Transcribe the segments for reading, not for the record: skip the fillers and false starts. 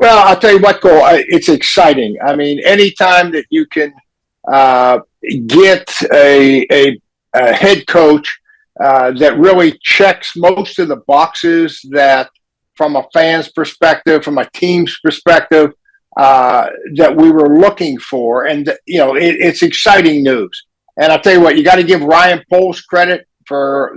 Well, I'll tell you what, Cole, it's exciting. I mean, anytime that you can get a head coach that really checks most of the boxes that, from a fan's perspective, from a team's perspective, that we were looking for. And, it's exciting news. And I'll tell you what, you got to give Ryan Poles credit for,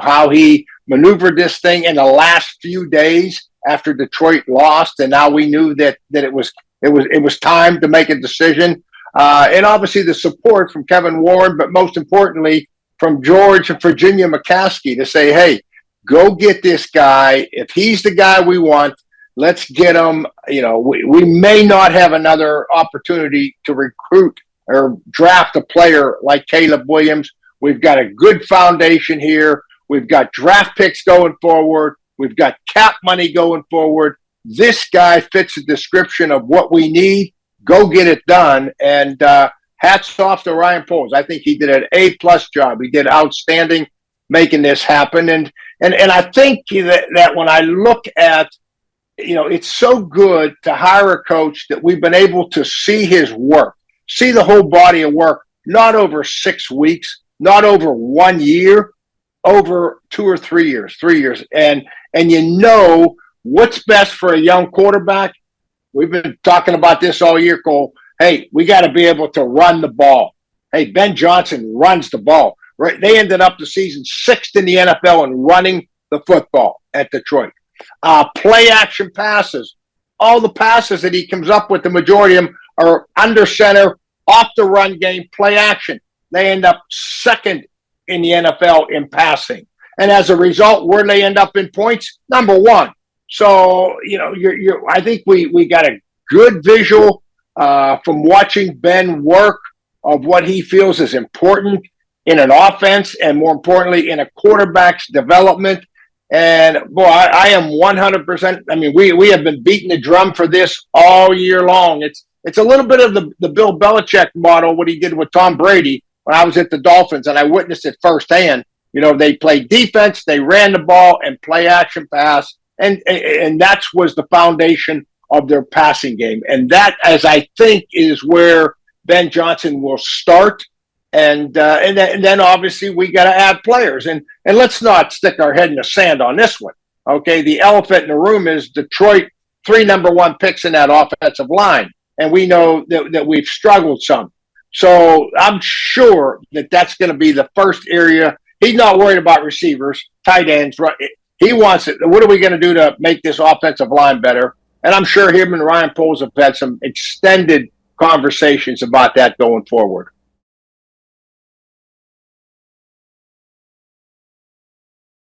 how he maneuvered this thing in the last few days after Detroit lost, and now we knew that it was time to make a decision. And obviously the support from Kevin Warren, but most importantly from George and Virginia McCaskey to say, hey, go get this guy. If he's the guy we want, let's get him. We may not have another opportunity to recruit or draft a player like Caleb Williams. We've got a good foundation here. We've got draft picks going forward. We've got cap money going forward. This guy fits the description of what we need. Go get it done. And hats off to Ryan Poles. I think he did an A-plus job. He did outstanding making this happen. And I think that when I look at, it's so good to hire a coach that we've been able to see his work, see the whole body of work, not over 6 weeks, not over 1 year, over 2 or 3 years, 3 years. And what's best for a young quarterback. We've been talking about this all year, Cole. Hey, we got to be able to run the ball. Hey, Ben Johnson runs the ball. Right? They ended up the season 6th in the NFL in running the football at Detroit. Play action passes. All the passes that he comes up with, the majority of them are under center, off the run game, play action. They end up 2nd in the NFL in passing. And as a result, where they end up in points, number 1. So, I think we got a good visual from watching Ben work of what he feels is important in an offense and, more importantly, in a quarterback's development. And, boy, I am 100%. I mean, we have been beating the drum for this all year long. It's a little bit of the Bill Belichick model, what he did with Tom Brady when I was at the Dolphins, and I witnessed it firsthand. They played defense, they ran the ball, and play action pass. And that was the foundation of their passing game. And that, as I think, is where Ben Johnson will start. And then obviously we got to add players. And let's not stick our head in the sand on this one. Okay, the elephant in the room is Detroit, 3 number 1 picks in that offensive line. And we know that we've struggled some. So I'm sure that that's going to be the first area. He's not worried about receivers, tight ends. He wants it. What are we going to do to make this offensive line better? And I'm sure him and Ryan Poles have had some extended conversations about that going forward.